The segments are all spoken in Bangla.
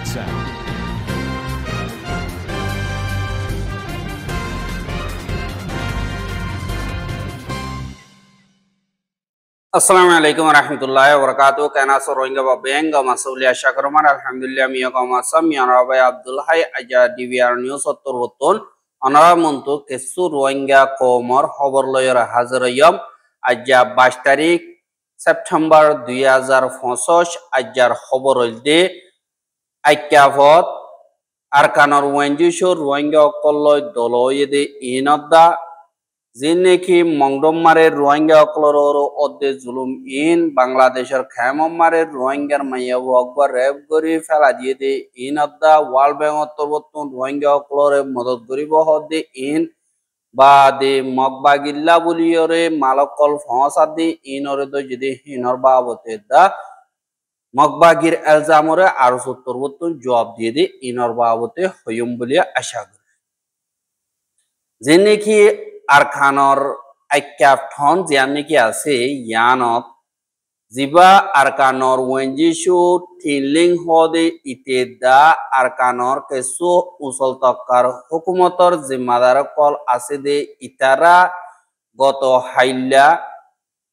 sound. আসসালামু আলাইকুম রহমতুল্লাহ বরকাত কেনাসো রোহিঙ্গা বা বেঙ্গ মাসউলিয়া শাকরমান আলহামদুলিল্লাহ মিয়া কমাসাম মিয়ারাবাই আব্দুল হাই আজা ডিবিআর নিউজ উত্তর বতন অনারা মন্তু কেসু রোহিঙ্গা কমর খবর লয়রা হাজরয়ম আজা 22 তারিখ সেপ্টেম্বর 2025 আজার খবর হইলদে আইক্যাভত আরকানর ওয়েঞ্জিশোর রোহিঙ্গা অকলয় দলয়েদে ইনদ্দা জিনেকি মংডমারে রোহিঙ্গা অকলর অদ্দে জুলুম ইন বাংলাদেশের খেমমারে রোহিঙ্গার মাইয়াবু আকবর রেপ গরি ফেলা দিয়ে they in অদ্দা world bank অন্তর্বর্তন Rohingya অকলরে মদত গরিব হদ্দে ইন বা দে মগবাগিল্লা বলিয়রে মালকল ফসা দে ইনরে দো যদি হিনর বাবতে দা মগবাগির এলজামরে আরো সত্তরবর্তন জবাব দিয়ে দে ইনর বাবতে হইম বলিয়া আশা করি যেনেকি আরকানর আইক্যাফন জিয়ানেকি আছে ইয়ানত জিবা আরকানর ওয়েঞ্জিশু থিলিং হদে ইতেদা আরকানর কেসু উসল তক্কার হুকুমতর জিম্মাদার কল আছে দে ইতারা গত হাইল্লা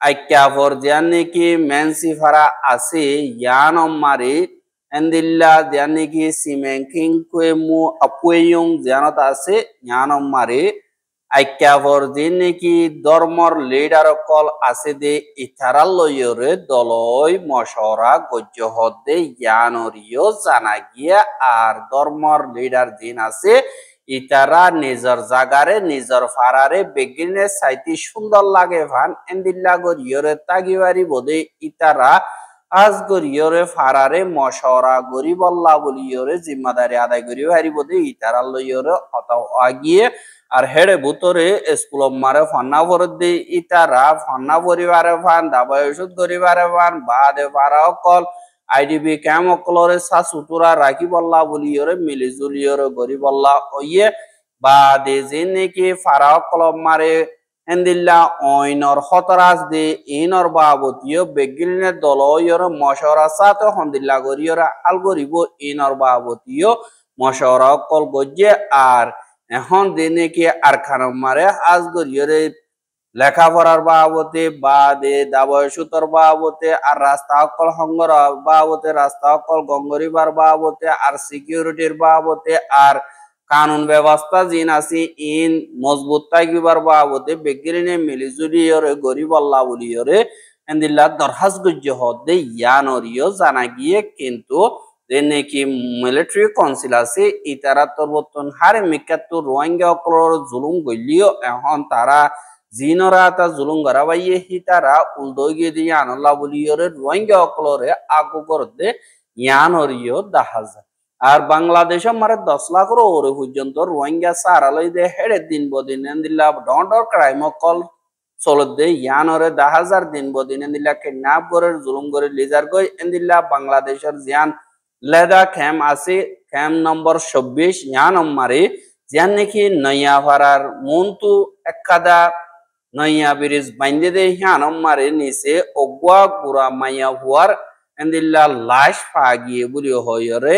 আইক্যাফর জিয়ানেকি মেনসিফারা আছে ইয়ানম মারে এন্দিল্লা জিয়ানেকি সিমেংকিং কুয়েমু আপুয়েয়ুং জিয়ানত আছে ইয়ানম মারে আইক্যাভর যে নাকি ধর্মর লিডার কল আছে দে ইথারা লয়রে দলই মশরা গজ্য হদে ইয়ানরিও জানা গিয়া আর ধর্মর লিডার দিন আছে ইতারা নিজর জাগারে নিজর ফারারে বেগিনে সাইতি সুন্দর লাগে ভান এন্দিল্লা গরিয়রে তাগিবারি বোধে ইতারা আজ গরিয়রে ফারারে মশরা গরিবল্লা বলিয়রে জিম্মাদারি আদায় করিও হারি বোধে ইতারা লয়রে অত আগিয়ে আর হেড়ে ভুতরে স্কুল মারে ফান্না ভরে দি ইতারা ফান্না পরিবারে ফান দাবাই ওষুধ করিবারে ফান বাদে পারা অকল আইডিবি ক্যাম্প অকলরে সাসুতুরা রাখি বল্লা বলিয়রে মিলি জুলিয়রে গরি বল্লা ওইয়ে বাদে যে নাকি ফারা অকল মারে এন্দিল্লা অইনর হতরাজ দে ইনর বাবতীয় বেগিলনে দলয়রে মশরা সাথে হন্দিল্লা গরিয়রে আল গরিব ইনর বাবতীয় মশরা অকল গজ্জে আর এখন দিনে কি আর খানম মারে আজ গরিয়রে লেখাপড়ার বাবতে বা দে দাবয়সুতর বাবতে আর রাস্তা অকল হঙ্গর বাবতে রাস্তা অকল গঙ্গরিবার বাবতে আর সিকিউরিটির বাবতে আর কানুন ব্যবস্থা জিন আছে ইন মজবুত থাকিবার বাবতে বেগিরিনে মিলিজুলিয়রে গরিব আল্লাহ বলিয়রে এন্দিল্লা দরহাজ গজ্য হদে ইয়ানরিও জানা গিয়ে কিন্তু নাকি মিলিটারি কাউন্সিল আছে ইতারা তরবতন হারে মিকাত্তর রোহিঙ্গা অকলর জুলুম গলিও এখন তারা জিনরা তা জুলুম গরাবাইয়ে হিতারা উলদগিয়ে দিয়ে আনল্লা বলিয়রে রোহিঙ্গা অকলরে আগু করতে ইয়ানরিও দাহাজা আর বাংলাদেশে মারে 10 লাখের ওরে পর্যন্ত রোহিঙ্গা সারালই দে হেড়ে দিন বদিন দিল্লা ডন্ডর ক্রাইম কল চলত দে ইয়ানরে 10,000 দিন বদিন দিল্লা কিডন্যাপ করে জুলুম করে লিজার গই দিল্লা বাংলাদেশের জিয়ান লেদা ক্যাম্প আছে ক্যাম্প নম্বর 26 ইয়ান মারে জিয়ান নাকি নয়া ভাড়ার মন্তু একাদা নয়া ব্রিজ বাইন্দে দে ইয়ান মারে নিচে অগুয়া গুড়া মাইয়া হুয়ার এন্দিল্লা লাশ ফাগিয়ে বলি হয়রে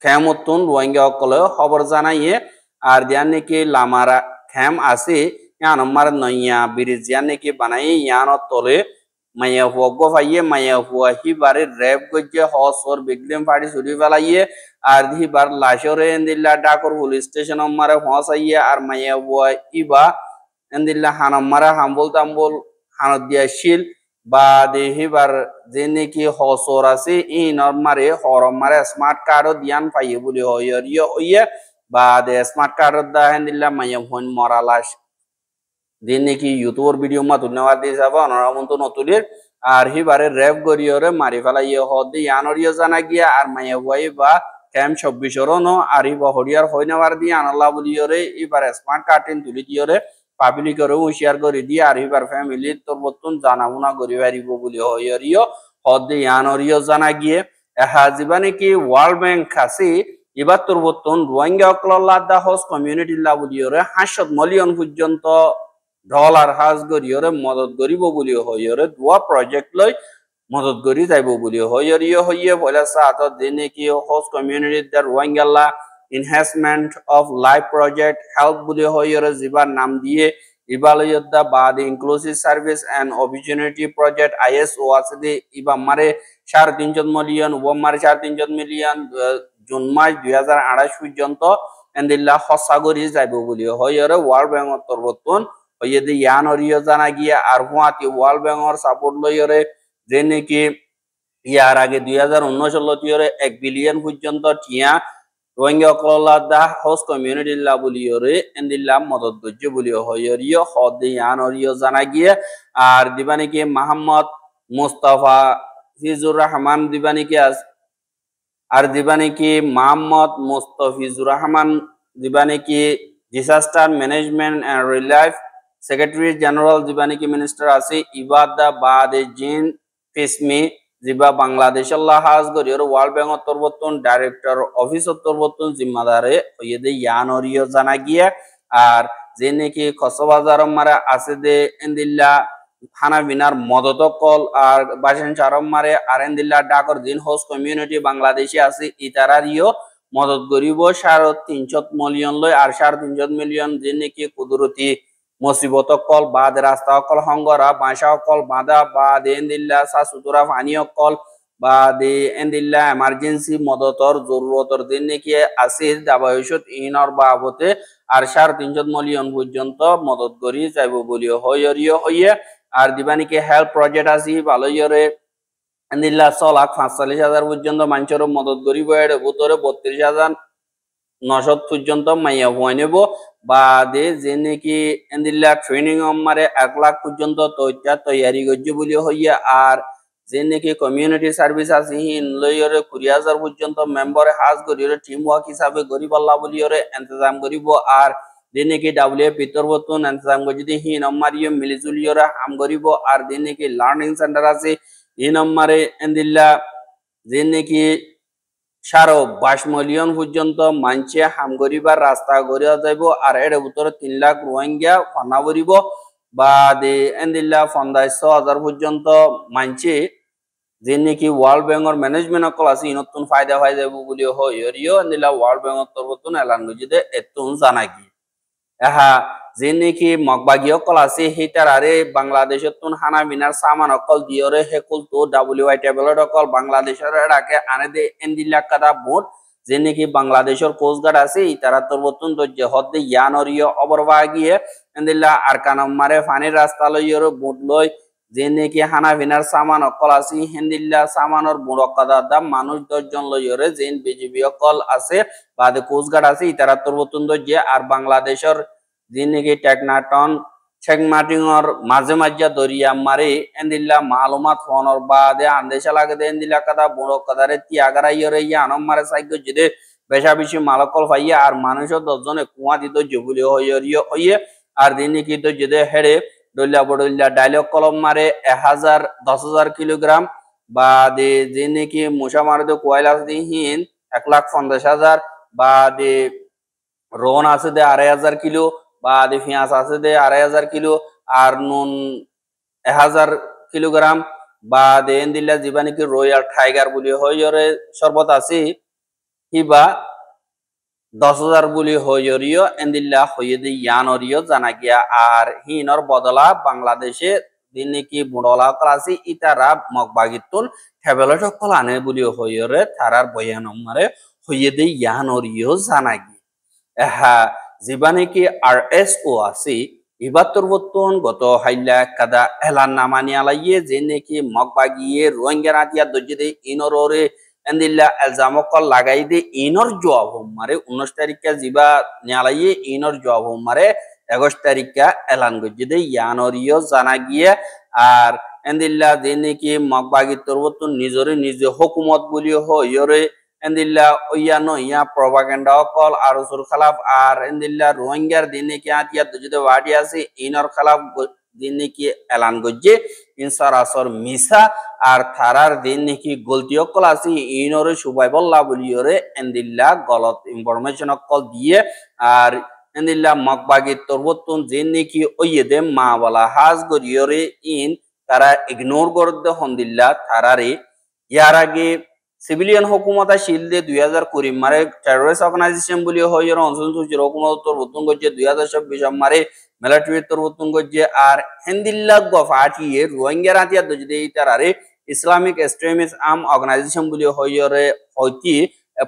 ক্যামতুন রোহিঙ্গা অকলে খবর জানাইয়ে আর জিয়ান নাকি লামারা ক্যাম্প আছে ইয়ান মারে নয়া ব্রিজ জিয়ান নাকি বানাই ইয়ান তলে মাইয়া হুয়া গো ভাইয়ে মাইয়া হুয়া হিবারে রেপ গজ্জে হসর বিগ্রেম পার্টি ছুটি ফেলাইয়ে আর হিবার লাশরে এন্দিল্লা ডাকর পুলিশ স্টেশন মারে হসাইয়ে আর মাইয়া হুয়া ইবা এন্দিল্লা হানম মারে হাম্বল তাম্বল হানত দিয়া শিল বা দে হিবার যে নাকি হসর আছে ই নরমারে হরম মারে স্মার্ট কার্ডও দিয়ান পাইয়ে বলি হইয়ে ওইয়ে বা দে স্মার্ট কার্ড দা এন্দিল্লা মাইয়া হুন মরা লাশ দিন নাকি ইউটিউবের ভিডিও মা ধন্যবাদ দিয়ে যাবো অনরামন্ত নতুলের আর হিবারে রেপ গরিয়রে মারি ফেলাইয়ে হদে ইয়ানরিও জানা গিয়া আর মাইয়া হুয়াই বা ক্যাম্প 26 ন আর হিবা হরিয়ার হই নেওয়ার দিয়ে আনাল্লা বলিয়রে এবার স্মার্ট কার্টিন তুলি দিয়রে পাবলিকরে হুঁশিয়ার করে দিয়ে আর হিবার ফ্যামিলি তোর বর্তন জানাবুনা করি পারিব বলি হইয়রিও হদে ইয়ানরিও জানা গিয়ে এহা যিবা নাকি ওয়ার্ল্ড ব্যাংক আছে এবার তোর বর্তন রোহিঙ্গা অকল্লা দা হোস কমিউনিটি লা বলিয়রে 500 মিলিয়ন পর্যন্ত ডলার হাজ গরিয়রে মদত গরিব বলি হইয়রে দুয়া প্রজেক্ট লই মদত করি যাইব বলি হইয়ে বলে সাথে দিনে কি হোস্ট কমিউনিটি দ্য রোহিঙ্গালা enhancement of life project help buli hoyore jibar nam diye ibaliyodda bad inclusive service and opportunity project ISO asidi iba mare 3.5 million ও মারে 3.5 মিলিয়ন জুন মাস 2028 পর্যন্ত এন্দিল্লা হসাগরি যাইব বলি হইরে ওয়ার্ল্ড ব্যাংক অন্তর্বর্তন হইয়ে ইয়ান অরিয় জানা গিয়া আর হুয়াতি ওয়ার্ল্ড ব্যাংকর সাপোর্ট লইরে যে নাকি ইয়ার আগে 2019 লতিয়রে 1 বিলিয়ন পর্যন্ত টিয়া রোহিঙ্গা কলা দা হোস্ট কমিউনিটি লা বলিয়রে এন্দিল্লা মদত গজ্জে বলিও হইরিও হদে ইয়ান অরিয় জানা গিয়া আর দিবানি কি মোহাম্মদ মুস্তাফা ফিজুর রহমান দিবানি কি আর দিবানি কি মোহাম্মদ মুস্তাফিজুর রহমান দিবানি কি disaster management and relief secretary general দিবানি কি মিনিস্টার আছে ইবাদা বাদে জিন ফিসমি জিবা বাংলাদেশের Lahaj গরিয়র world bank অন্তর্বর্তন director office অন্তর্বর্তন জিম্মাদারে হইয়ে ইয়ান অরিয় জানা গিয়া আর যে নাকি কক্সবাজার মারে আছে দে এন্দিল্লা খানা বিনার মদত কল আর বাসেন চারম মারে আর এন্দিল্লা ডাকর দিন হোস্ট কমিউনিটি বাংলাদেশে আছে ইতারারিও মদত গরিব 3.5 মিলিয়ন লয় আর 3.5 মিলিয়ন যে নাকি কুদরতি মুসিবত কল বাদ রাস্তা কল হংগরা বাসা কল বাঁধা বাদ এন্দিল্লা সাসুতুরা পানি কল বাদ এন্দিল্লা এমার্জেন্সি মদতর জরুরতর দিন নাকি আছে দাবায়ুষত ইনর বাবতে আর 3.5 মিলিয়ন পর্যন্ত মদত করি যাইব বলিও হইয়ে আর দিবানিকে হেল্প প্রজেক্ট আছে ভালোইরে এন্দিল্লা 6,45,000 পর্যন্ত মানুষের মদত করিব এর ভিতরে 32,900 পর্যন্ত মাইয়া হয়ে নেব বা দে যে নাকি এন্দিল্লা ট্রেনিং মারে 1 লাখ পর্যন্ত তৈয়ারি করছে বলি হইয়া আর যে নাকি কমিউনিটি সার্ভিস আছে হিন লইরে 20,000 পর্যন্ত মেম্বারে হাজ করিরে টিম ওয়ার্ক হিসাবে গরিব আল্লাহ বলিরে ইন্তজাম করিব আর যে নাকি ডাব্লিউ পিতরবতন ইন্তজাম করে যদি হিন মারিও মিলিজুলিয়রা হাম করিব আর যে নাকি লার্নিং সেন্টার আছে হিন মারে এন্দিল্লা যে নাকি 22 মিলিয়ন পর্যন্ত মানছে হাম গরিবার রাস্তা গড়িয়া যাইব আর এর ভিতরে 3 লাখ রোহিঙ্গা ফানা করিব বা দে এন্দিল্লা 15,000 পর্যন্ত মানছে যে নাকি ওয়ার্ল্ড ব্যাংকর ম্যানেজমেন্ট অকল আছে নতুন ফায়দা হয়ে যাব বলি হইরিও এন্দিল্লা ওয়ার্ল্ড ব্যাংক তরবতন এলান গজিদে এতুন জানা কি এহা যে নাকি মগবাগী অকল আছে হিটার আরে বাংলাদেশের তুন হানা বিনার সামান অকল দিয়রে হেকুল তো WI টেবলেট অকল বাংলাদেশের রাখে আনে দে এন্দিল্লা কাদা বোট যে নাকি বাংলাদেশের কোস্টগার্ড আছে তারা তরবতন দজ্জে হদে ইয়ানরিয় অবরবা গিয়ে এন্দিল্লা আরকানম মারে ফানির রাস্তা লইয়র বোট লই যে নাকি হানা বিনার সামান অকল আছে হেন্দিল্লা সামানর বুড় কাদার দাম মানুষ 10 জন লইয়রে যেন বিজিবি অকল আছে বাদে কোস্টগার্ড আছে তারা তরবতন দজ্জে আর বাংলাদেশের যে নাকি টেকনাটন চেকমাটিংর মাঝে মাঝে দরিয়া মারে এন্দিল্লা মালুমাত ফোনর বাদে আন্দেশা লাগে দে এন্দিল্লা কাদা বুড়ো কাদারে তিয়াগারাইয়রে ইয়ানম মারে সাইগো জিদে বেশা বেশি মালকল পাইয়া আর মানুষের 10 জনে কুয়া দিত জবুলি হইয়ে আর দিন নাকি তো জিদে হেড়ে ডলিয়া বডলিয়া ডায়লগ কলম মারে 10,000 কিলোগ্রাম বা দে যে নাকি মশা মারে তো কয়লা দিহীন 1,50,000 বা দে রোন আছে দে 2,500 কিলো বা দে পেঁয়াজ আছে দে 2,500 কিলো আর নুন 1,000 কিলোগ্রাম বা দে এন্দিল্লা জিবা নাকি রয়্যাল টাইগার বলি হইরে শরবত আছে হিবা 10,000 বলি হইরিও এন্দিল্লা হইয়ে দি ইয়ানরিও জানা গিয়া আর হিনর বদলা বাংলাদেশে দিন নাকি বুড়লা ক্লাসি ইতারা মগবাগিতুন টেবলেট কল আনে বলি হইরে তারার বয়ান মারে হইয়ে দি ইয়ানরিও জানা গিয়া এহা জিবা নাকি RSO আছে ইবাতর বর্তন গত হাইলা কাদা এলান নামানি আলাইয়ে যে নাকি মগবাগিয়ে রোহিঙ্গা রাতিয়া দজ্জে ইনররে এন্দিল্লা এলজামকল লাগাই দে ইনর জবাব মারে 19 তারিখে জিবা নিয়ালাইয়ে ইনর জবাব মারে 21 তারিখে এলান গজ্জে দে ইয়ানরিও জানা গিয়ে আর এন্দিল্লা যে নাকি মগবাগি তরবতন নিজরে নিজে হুকুমত বলিও হইরে এন্দিল্লা ওয়ানো ইয়া প্রপাগান্ডা কল আর সুর খালাফ আর এন্দিল্লা রোহিঙ্গার দিনে কি আতিয়া যদি ওয়াডি আছে ইনর খালাফ দিনে কি এলান গজ্জে ইনসারাসর মিসা আর থারার দিন নাকি গলতি কল আছে ইনরে সুবাইবল্লা বলিওরে এন্দিল্লা গলত ইনফরমেশন কল দিয়ে আর এন্দিল্লা মগবাগি তরবতন যে নাকি ওইয়ে দে মা বলা হাজ গরিয়রে ইন তারা ইগনোর করতে হন্দিল্লা তারারে ইয়ার আগে সিভিলিয়ান হুকুমতা শিলদে 2020 মারে টেররিস্ট অর্গানাইজেশন বলি হয় অঞ্চল সুচির হুকুমত প্রবর্তন করছে 2026 মারে মিলিটারি প্রবর্তন করছে আর হেন্দিল্লা গফাটিয়ে রোহিঙ্গা রাতিয়া যদি তারারে ইসলামিক এক্সট্রিমিস্ট আর্ম অর্গানাইজেশন বলি হইরে হইতি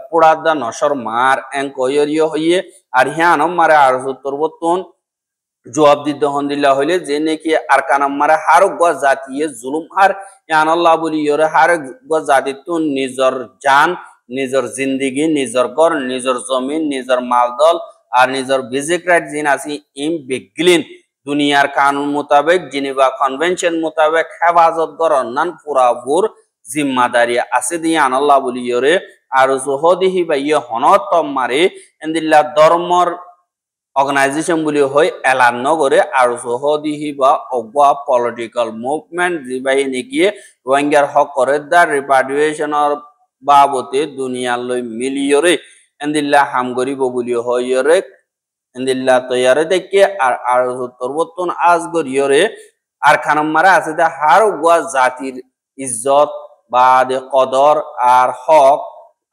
পুরাদা নশর মার এং কয়রিয় হইয়ে আর হিয়ান মারে আর প্রবর্তন জবাব দিতে হন্দিল্লা হইলে যে নাকি আর কানাম মারে হার গ জাতিয়ে জুলুম হার ইয়ানাল্লাহ বলি ইয়রে হার গ জাতিত নিজর জান নিজর জিন্দিগি নিজর ঘর নিজর জমিন নিজর মালদল আর নিজর বেসিক রাইট জিন আসি ইম বেগলিন দুনিয়ার কানুন মোতাবেক জেনেভা কনভেনশন মোতাবেক হেফাজত করনান পুরাপুর জিম্মাদারি আছে দিয়ে আনাল্লাহ বলি ইয়রে আর জহদিহি বা ইয়ে হনত মারে এন্দিল্লা ধর্মর অর্গানাইজেশন বলি হয় এলান নগরে আর সহদিহি বা অগোয়া পলিটিক্যাল মুভমেন্ট যিবাই নেকি রোহিঙ্গার হক করে দার রিপার্টিশনের বাবতে দুনিয়ার লই মিলিয়রে এন্দিল্লা হাম গরিব বলি হইরে এন্দিল্লা তৈয়ারে দেখে আর তরবতন আজ গরিয়রে আর খানাম মারা আছে দা হার গোয়া জাতির ইজ্জত বা কদর আর হক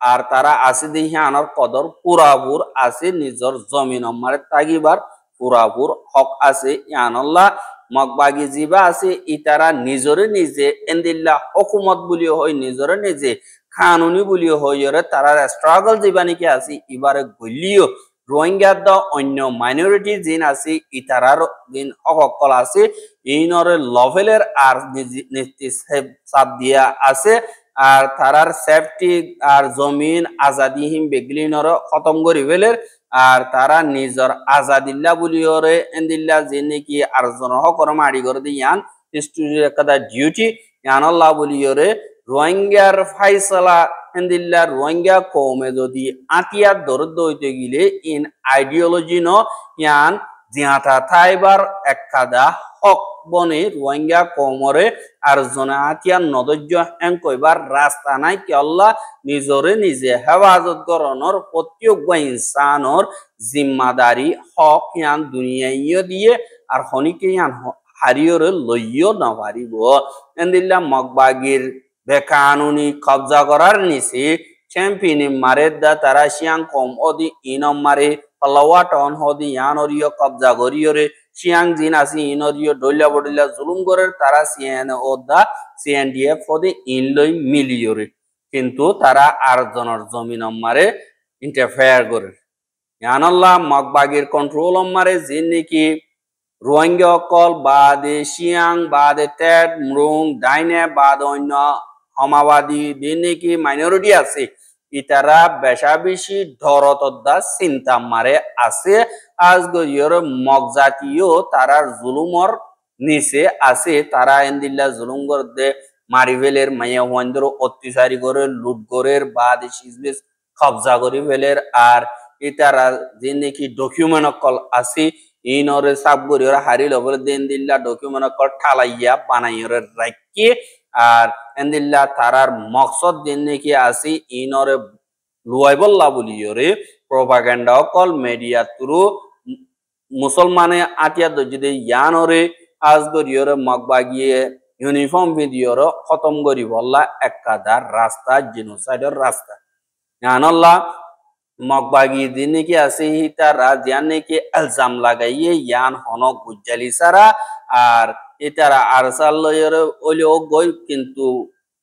আর তারা আছে দেখি আনার কদর পুরাপুর আছে নিজর জমিন মারে তাগিবার পুরাপুর হক আছে ইয়ানল্লাহ মগবাগি জিবা আছে ইতারা নিজরে নিজে এন্দিল্লা হুকুমত বলি হয় নিজরে নিজে কানুনি বলি হইরে তারা স্ট্রাগল জিবা নাকি আছে এবারে গলিও রোহিঙ্গা দ অন্য মাইনরিটি জিন আছে ইতারার দিন হকল আছে ইনরে লভেলের আর সাপ দিয়া আছে আর তারার সেফটি আর জমিন আজাদিহীন বেগলিনর খতম করি ফেলের আর তারা নিজর আজাদিল্লা বলিওরে এন্দিল্লা যে নাকি আর জনহ করে মারি করে দিয়ান স্টুডিও একটা ডিউটি ইয়ানল্লাহ বলিওরে রোহিঙ্গার ফাইসলা এন্দিল্লা রোহিঙ্গা কৌমে যদি আতিয়ার দরদ হইতে গেলে ইন আইডিওলজি ন ইয়ান জিহাতা থাইবার একাদা হক বনে রোহিঙ্গা কৌমরে আর জনে আতিয়ার নদর্য হ্যাং কইবার রাস্তা নাই কি আল্লাহ নিজরে নিজে হেফাজত করণর প্রত্যেক ইনসানর জিম্মাদারি হক ইয়ান দুনিয়াইয় দিয়ে আর হনিকে ইয়ান হারিয়রে লইও না পারিব এন্দিল্লা মগবাগির বেকানুনি কবজা করার নিচে চ্যাম্পিয়ন মারে দা তারা শিয়াং কম অদি ইনম মারে পাল্লাওয়া টন হদি ইয়ানরিয় কবজা করিয়রে শিয়াং জিন আসি ইনরিয় ডলিয়া বডিলা জুলুম করে তারা সিএন ও দা সিএনডিএফ হদি ইনলই মিলিয়রে কিন্তু তারা আর জনের জমিন মারে ইন্টারফেয়ার করে ইয়ানল্লাহ মগবাগির কন্ট্রোল মারে জিন নাকি রোহিঙ্গা অকল বাদে শিয়াং বাদে তেট মরুং ডাইনে বাদ অন্য হমাবাদী দিন নাকি মাইনরিটি আছে ইতারা বেশা বেশি ধরতদা চিন্তা মারে আছে আজ গরিয়র মগজাতীয় তারার জুলুমর নিচে আছে তারা এন্দিল্লা জুলুম করতে মারি ফেলের মাইয়া ওয়ান্ডর অত্যাচারী করে লুট করের বাদ সিজবেস কবজা করি ফেলের আর ইতারা যে নাকি ডকুমেন্ট অকল আছে ইনরে সাব গরিয়র হারিল বলে দেন দিল্লা ডকুমেন্ট অকল ঠালাইয়া বানাইয়রে রাখি আর এন্দিল্লা তারার মকসদ দিন নাকি আসি ইনরে লুয়াইবল্লা বলিয়রে প্রপাগান্ডা অকল মিডিয়া থ্রু মুসলমানে আতিয়া যদি ইয়ানরে আজ গরিয়রে মগবাগিয়ে ইউনিফর্ম ভিডিওর খতম করি বললা একাদার রাস্তা জেনোসাইডের রাস্তা ইয়ানল্লাহ মগবাগি দিন নাকি আছে তারা জিয়ান নাকি এলজাম লাগাইয়ে ইয়ান হনক গুজ্জালি সারা আর এটারা আরসাল লয়রে ওলিও গই কিন্তু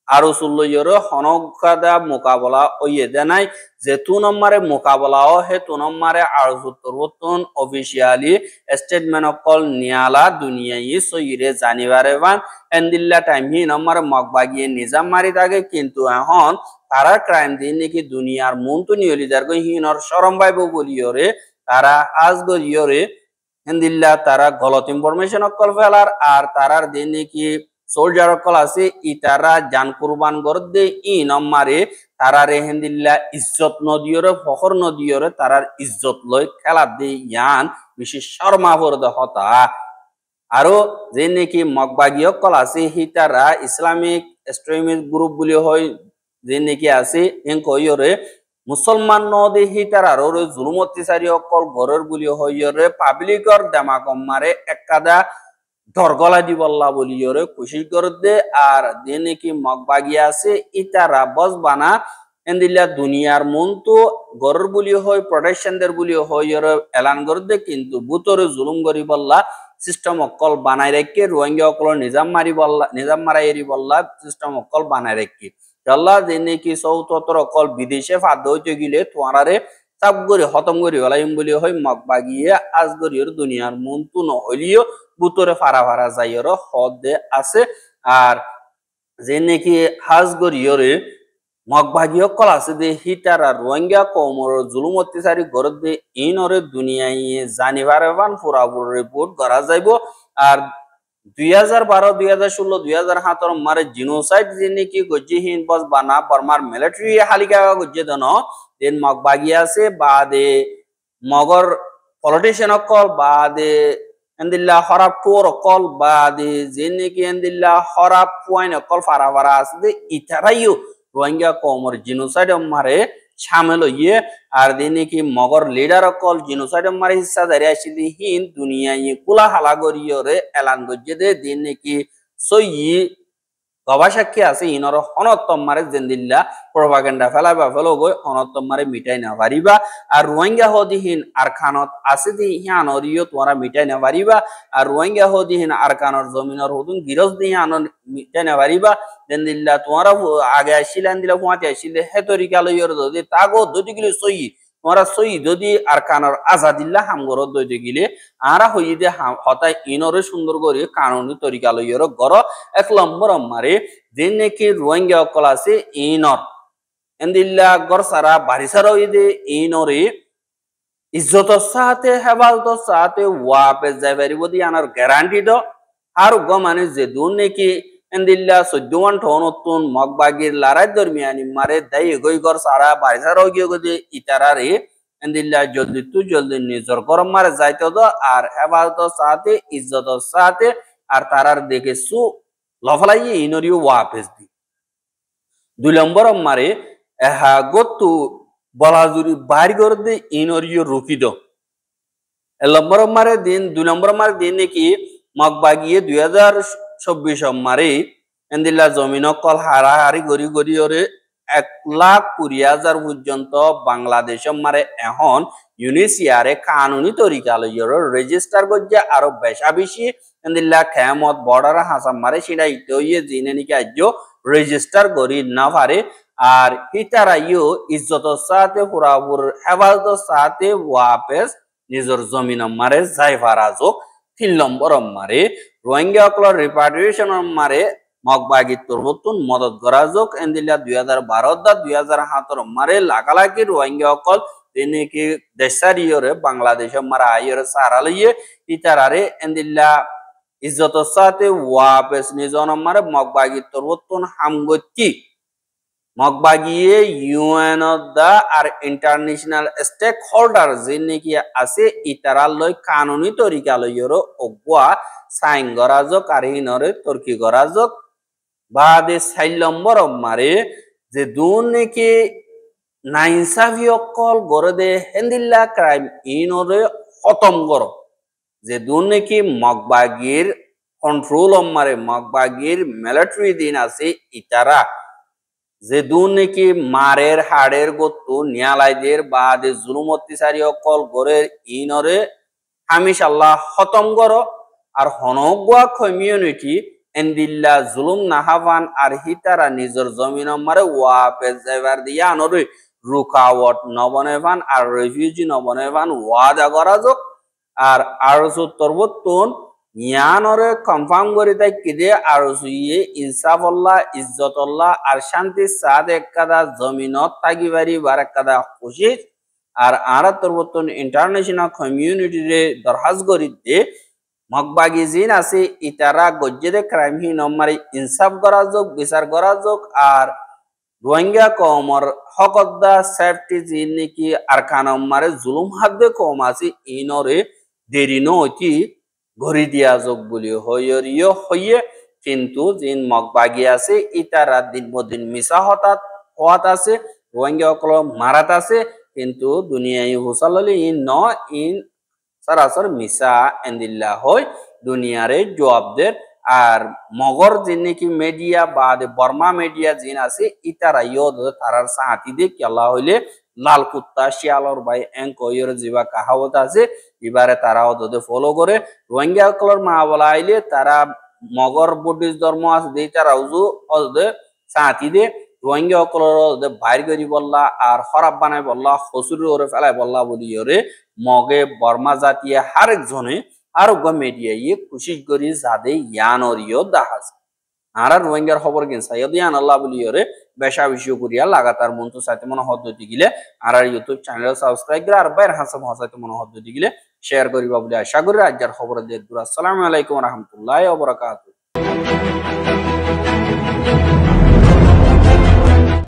আরসুল লয়রে হনকাদা মোকাবলা ওইয়ে দেনাই যে তু নম্বরে মোকাবলাও হে তু নম্বরে আরসুত্তরবতন অফিসিয়ালি স্টেটমেন্ট অকল নিয়ালা দুনিয়াই সইরে জানিবারে বান এন্দিল্লা টাইম হি নম্বরে মগবাগিয়ে নিজাম মারি থাকে কিন্তু এখন তারা ক্রাইম দিন নাকি দুনিয়ার মন্তু নিয়লিদার গই হিনর শরম পাইব বলিয়রে তারা আজ গরিয়রে এন্দিল্লা তারা গলত ইনফরমেশন অকল ফেলার আর তারার দিন নাকি সোলজার অকল আছে ইতারা জান কুরবান গরদে ই নম্বরে তারা রেহেন্দিল্লা ইজ্জত নদিয়রে ফখর নদিয়রে তারার ইজ্জত লই খেলা দে ইয়ান বেশি শর্মা পড়দে হতা আরো যে নাকি মগবাগি অকল আছে হিতারা ইসলামিক এক্সট্রিমিস্ট গ্রুপ বলি হয় যে নাকি আছে এন কইরে মুসলমান নদী হিতার জুলুম অত্যাচারী অকল ঘরের বুলি হইরে পাবলিকর দেমাকম মারে একাদা ধরগলা দিবল্লা বলি ওরে কোশিশ করে দে আর দিনে কি মগ বাগিয়ে আছে ইতারা বস বানা এন্দিল্লা দুনিয়ার মন তো গরর বলি হয় প্রোটেকশনদের বলি হয় ওরে এলান করে দে কিন্তু বুতরে জুলুম করি বললা সিস্টেম অকল বানাই রেখে রোহিঙ্গা অকল নিজাম মারাই এরি বললা সিস্টেম অকল বানাই রেখে আল্লাহ দিনে কি সৌতর অকল বিদেশে ফাদ হইতে গেলে তোমারে সাব করে হতম করি বলাইম বলি হয় মগ বাগিয়ে আজ গরি দুনিয়ার মন তো নহলিও বুতরে ফারা ফারা যাইয়ের হদে আছে আর যে নাকি হাজ গরিয়রে মগভাগী সকল আছে যে হিটার আর রোহিঙ্গা কমর জুলুম অত্যাচারী গরত দে ইনরে দুনিয়ায় জানিবার এবান পুরাপুর রিপোর্ট করা যাইব আর 2012 2016 2017 মারে জিনোসাইড যে নাকি গজ্জিহীন বস বানা বর্মার মিলিটারি হালিকা গজ্জে দন দেন মগভাগী আছে বাদে মগর পলিটিশিয়ান সকল বাদে এন্দিল্লা হরাপ টোর অকল বাদে যে নাকি এন্দিল্লা হরাপ পয়েন্ট অকল ফারা ফারা আছে যে ইতারাইও রোহিঙ্গা কমর জিনোসাইড মারে সামিল হইয়ে আর দিনে কি মগর লিডার অকল জিনোসাইড মারে হিসা দাঁড়িয়ে আসিলি হিন দুনিয়ায় কুলা হালা গরিয়রে এলান গজ্জে দে দিনে কি সই গবাসাক্ষী আছে ইনর অনত্তম মারে জেন্দিল্লা প্রভাগেন্ডা ফেলাইবা ফেলো গই অনত্তম মারে মিটাই না পারিবা আর রোহিঙ্গা হদিহীন আর খানত আছে দি হিয়ানরিও তোমরা মিটাই না পারিবা আর রোহিঙ্গা হদিহীন আর খানর জমিনর হদুন গিরজ দি হিয়ানর মিটাই না পারিবা জেন্দিল্লা তোমরা আগে আসিলেন দিলা ফুয়াতে আসিলে হে তরিকা লইয়র যদি তাগো দুটি গিলি সই তোমরা সই যদি আর খানর আজাদিল্লা হামগর দইতে গিলে আরা হই দে হতাই ইনরে সুন্দর করে কানুনি তরিকা লইয়র গর এক নম্বর মারে যে নাকি রোহিঙ্গা অকল আছে ইনর এন্দিল্লা গর সারা বাড়ি সারা দে ইনরে ইজ্জতর সাথে হেফাজতর সাথে ওয়াপে যাই পারিব দি আনার গ্যারান্টি দ আর গ মানে যে দুন নাকি এন্দিল্লা 14 নতুন মগবাগির লড়াই দরমিয়ানি মারে দাই গই গর সারা বাড়ি সারা গিয়ে গদি ইতারারে এন্দিল্লা জলদি তু জলদি নিজর গরম মারে যাইতো দ আর হেফাজতর সাথে ইজ্জতর সাথে আর তারার দেখে সু লফলাইয়ে ইনরিও ওয়াপেস দি 2 নম্বর মারে এহা গতু বলাজুরি বাইর করে দে ইনরিও রুকি দ 1 নম্বর মারে দিন 2 নম্বর মারে দিন নাকি মগবাগিয়ে 2024 মারে এন্দিল্লা জমিন কল হারাহারি গড়ি গড়ি ওরে 1,20,000 পর্যন্ত বাংলাদেশ মারে এখন ইউনিসিয়ারে কানুনি তরিকা লইয়র রেজিস্টার গজ্জা আরো বেশা বেশি এন্দিল্লা খেমত বর্ডার হাসাম মারে সেটা ইতইয়ে জিনে নিকে আজ্য রেজিস্টার করি না পারে আর হিতারাইও ইজ্জতর সাথে পুরাপুর হেফাজতর সাথে ওয়াপেস নিজের জমিন মারে যাই ফারাজক 3 নম্বর মারে রোহিঙ্গা অকলর রিপাট্রিয়েশন মারে মগবাগি তরবতুন মদত করা যোগ এন্দিল্লা 2012 দা 2017 মারে লাগালাগি রোহিঙ্গা অকল তিনি কি দেশারিয়রে বাংলাদেশ মারা আইয়রে সারা লইয়ে ইতারারে এন্দিল্লা ইজ্জতর সাথে ওয়াপেস নিজন মারে মগবাগি তরবতুন হামগতি মগবাগিয়ে ইউএন দা আর ইন্টারন্যাশনাল স্টেক হোল্ডার যে নাকি আছে ইতারা লই কানুনি তরিকা লইয়র অগুয়া সাইন করা যোগ আর ইনরে তর্কি করা যোগ বাদে 4 নম্বর মারে যে দুন নাকি নাইনসাফি অকল গড়ে দে হেন্দিল্লা ক্রাইম ইনরে খতম কর যে দুন নাকি মগবাগির কন্ট্রোল মারে মগবাগির মিলিটারি দিন আছে ইতারা যে দুন নাকি মারের হাড়ের গত্তু নিয়ালাইদের বাদে জুলুম অত্যাচারী অকল গড়ের ইনরে হামিশ আল্লাহ খতম কর আর হনগুয়া কমিউনিটি এন্দিল্লা জুলুম নাহাবান আর হিতারা নিজের জমিন মারে ওয়াপে যাইবার দিয়া আনরে রুকাওয়াট নবনেভান আর রেফিউজি নবনেভান ওয়াদা করা যোগ আর আরজু তরবতুন ইয়ানরে কনফার্ম করে তাই কিদে আরজুয়ে ইনসাফল্লাহ ইজ্জতল্লাহ আর শান্তি সাদ এককাদা জমিনত তাগিবারি বার এককাদা খুশি আর আরা তরবতুন ইন্টারন্যাশনাল কমিউনিটি রে দরখাস্ত করি দে মগবাগি জিন আছে ইতারা গজ্জেদে ক্রাইম হি নম্বরে ইনসাফ করা যোগ বিচার করা যোগ আর রোহিঙ্গা কমর হকদ্দা সেফটি জিন নাকি আর কানম্মারে জুলুম হাদে কম আছে ইনরে দেরি নতি ঘড়ি দিয়া যোগ বলি হইয়রিও হইয়ে কিন্তু জিন মগবাগি আছে ইতারা দিন বদিন মিশা হওয়াত আছে রোহিঙ্গা সকল মারাত আছে কিন্তু দুনিয়ায় হুসাললি ইন ন ইন সরাসর মিশা এন্দিল্লা হয় দুনিয়ারে জবাবদের আর মগর যে নাকি মিডিয়া বা বর্মা মিডিয়া জিন আছে ইতারা তারার সাহাতি দে কেলা হইলে লাল কুত্তা শিয়ালর ভাই এঙ্কয়র জিবা কাহাবত আছে এবারে তারা ওদের ফলো করে রোহিঙ্গা কলর মা বলা আইলে তারা মগর বুদ্ধিস্ট ধর্ম আছে দিয়ে তারা ওদের সাহাতি দে রোহিঙ্গা কলর বাইর করি বললা আর খরাব বানাই বললা হসুর ওরে ফেলাই বললা বলি ওরে মগে বর্মা জাতীয় হারেক জনে আরোগ্য মিডিয়া খুশি করি যাদে ইয়ানর দাহাজ আর রোহিঙ্গার খবর কিন সাইয়দ ইয়ান আল্লাহ বলি ওরে বেশা বিষয় করিয়া লাগাতার মন তো চাইতে মনে হদ্দতি গিলে আর ইউটিউব চ্যানেল সাবস্ক্রাইব করে আর বাইর হাসাম হসাইতে মনে হদ্দতি গিলে শেয়ার করিবা বলে আশা করি। রাজ্যের খবর দিয়ে আসসালামু আলাইকুম রহমতুল্লাহ ওয়া বারাকাতুহু।